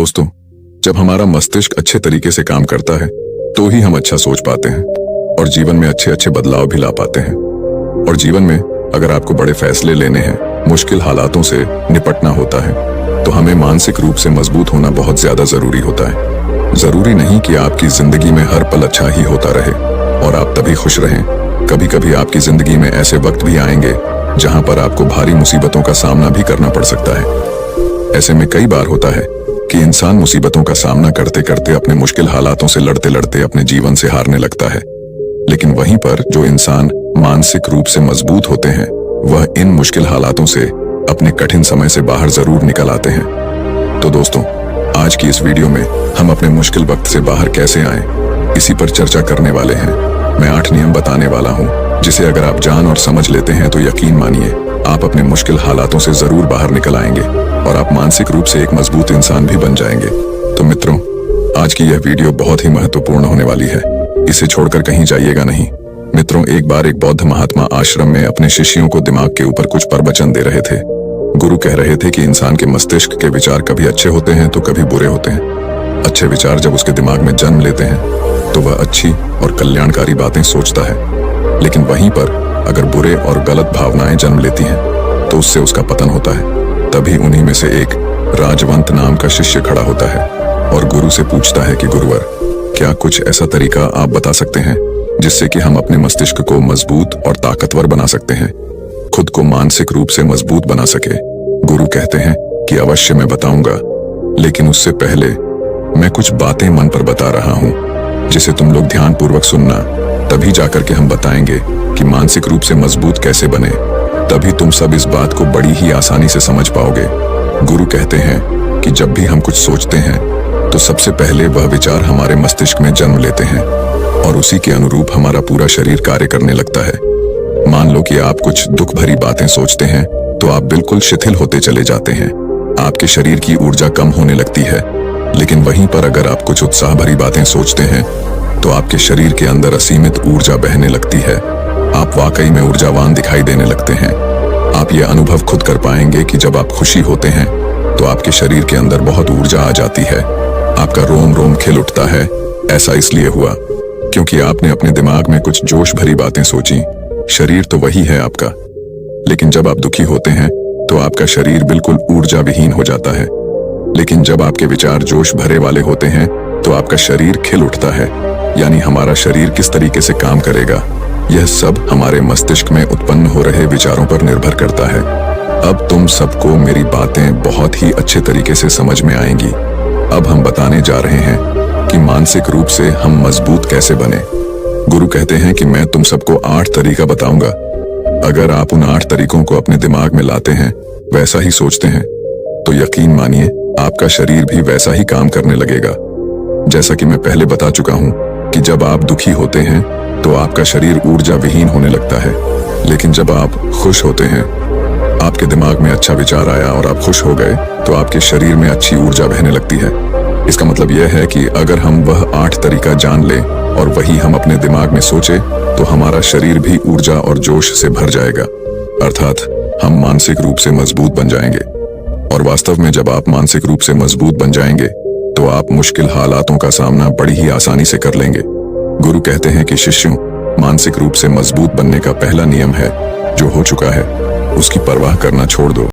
दोस्तों, जब हमारा मस्तिष्क अच्छे तरीके से काम करता है तो ही हम अच्छा सोच पाते हैं और जीवन में अच्छे अच्छे बदलाव भी ला पाते हैं। और जीवन में अगर आपको बड़े फैसले लेने हैं, मुश्किल हालातों से निपटना होता है, तो हमें मानसिक रूप से मजबूत होना बहुत ज्यादा जरूरी होता है। जरूरी नहीं कि आपकी जिंदगी में हर पल अच्छा ही होता रहे और आप तभी खुश रहें। कभी कभी आपकी जिंदगी में ऐसे वक्त भी आएंगे जहां पर आपको भारी मुसीबतों का सामना भी करना पड़ सकता है। ऐसे में कई बार होता है कि इंसान मुसीबतों का सामना करते करते अपने मुश्किल हालातों से लड़ते लड़ते अपने जीवन से हारने लगता है। लेकिन वहीं पर जो इंसान मानसिक रूप से मजबूत होते हैं, वह इन मुश्किल हालातों से अपने कठिन समय से बाहर जरूर निकल आते हैं। तो दोस्तों, आज की इस वीडियो में हम अपने मुश्किल वक्त से बाहर कैसे आएं, इसी पर चर्चा करने वाले हैं। मैं 8 नियम बताने वाला हूं, जिसे अगर आप जान और समझ लेते हैं तो यकीन मानिए आप अपने मुश्किल हालातों से जरूर बाहर निकल आएंगे और आप मानसिक रूप से एक मजबूत इंसान भी बन जाएंगे। तो मित्रों, आज की यह वीडियो बहुत ही महत्वपूर्ण होने वाली है, इसे छोड़कर कहीं जाइएगा नहीं। मित्रों, एक बार एक बौद्ध महात्मा आश्रम में अपने शिष्यों को दिमाग के ऊपर कुछ प्रवचन दे रहे थे। गुरु कह रहे थे कि इंसान के मस्तिष्क के विचार कभी अच्छे होते हैं तो कभी बुरे होते हैं। अच्छे विचार जब उसके दिमाग में जन्म लेते हैं तो वह अच्छी और कल्याणकारी बातें सोचता है, लेकिन वहीं पर अगर बुरे और गलत भावनाएं जन्म लेती हैं तो उससे उसका पतन होता है। तभी उन्हीं में से एक राजवंत नाम का शिष्य खड़ा होता है और गुरु से पूछता है कि गुरुवर, क्या कुछ ऐसा तरीका आप बता सकते हैं जिससे कि हम अपने मस्तिष्क को मजबूत और ताकतवर बना सकते हैं, खुद को मानसिक रूप से मजबूत बना सके। गुरु कहते हैं कि अवश्य मैं बताऊंगा, लेकिन उससे पहले मैं कुछ बातें मन पर बता रहा हूं जिसे तुम लोग ध्यान पूर्वक सुनना। तभी जाकर के हम बताएंगे कि मानसिक रूप से मजबूत कैसे बने। तभी तुम सब इस बात को बड़ी ही आसानी से समझ पाओगे। गुरु कहते हैं कि जब भी हम कुछ सोचते हैं तो सबसे पहले वह विचार हमारे मस्तिष्क में जन्म लेते हैं और उसी के अनुरूप हमारा पूरा शरीर कार्य करने लगता है। मान लो कि आप कुछ दुख भरी बातें सोचते हैं तो आप बिल्कुल शिथिल होते चले जाते हैं, आपके शरीर की ऊर्जा कम होने लगती है। लेकिन वहीं पर अगर आप कुछ उत्साह भरी बातें सोचते हैं तो आपके शरीर के अंदर असीमित ऊर्जा बहने लगती है, आप वाकई में ऊर्जावान दिखाई देने लगते हैं। आप ये अनुभव खुद कर पाएंगे कि जब आप खुशी होते हैं तो आपके शरीर के अंदर बहुत ऊर्जा आ जाती है, आपका रोम रोम खिल उठता है। ऐसा इसलिए हुआ क्योंकि आपने अपने दिमाग में कुछ जोश भरी बातें सोची। शरीर तो वही है आपका, लेकिन जब आप दुखी होते हैं तो आपका शरीर बिल्कुल ऊर्जा विहीन हो जाता है। लेकिन जब आपके विचार जोश भरे वाले होते हैं तो आपका शरीर खिल उठता है। यानी हमारा शरीर किस तरीके से काम करेगा, यह सब हमारे मस्तिष्क में उत्पन्न हो रहे विचारों पर निर्भर करता है। अब तुम सबको मेरी बातें बहुत ही अच्छे तरीके से समझ में आएंगी। अब हम बताने जा रहे हैं कि मानसिक रूप से हम मजबूत कैसे बने। गुरु कहते हैं कि मैं तुम सबको 8 तरीका बताऊंगा। अगर आप उन 8 तरीकों को अपने दिमाग में लाते हैं, वैसा ही सोचते हैं, तो यकीन मानिए आपका शरीर भी वैसा ही काम करने लगेगा। जैसा कि मैं पहले बता चुका हूं कि जब आप दुखी होते हैं तो आपका शरीर ऊर्जा विहीन होने लगता है, लेकिन जब आप खुश होते हैं, आपके दिमाग में अच्छा विचार आया और आप खुश हो गए तो आपके शरीर में अच्छी ऊर्जा बहने लगती है। इसका मतलब यह है कि अगर हम वह 8 तरीका जान लें और वही हम अपने दिमाग में सोचे तो हमारा शरीर भी ऊर्जा और जोश से भर जाएगा, अर्थात हम मानसिक रूप से मजबूत बन जाएंगे। और वास्तव में जब आप मानसिक रूप से मजबूत बन जाएंगे तो आप मुश्किल हालातों का सामना बड़ी ही आसानी से कर लेंगे। गुरु कहते हैं कि शिष्यों, मानसिक रूप से मजबूत बनने का पहला नियम है, जो हो चुका है उसकी परवाह करना छोड़ दो।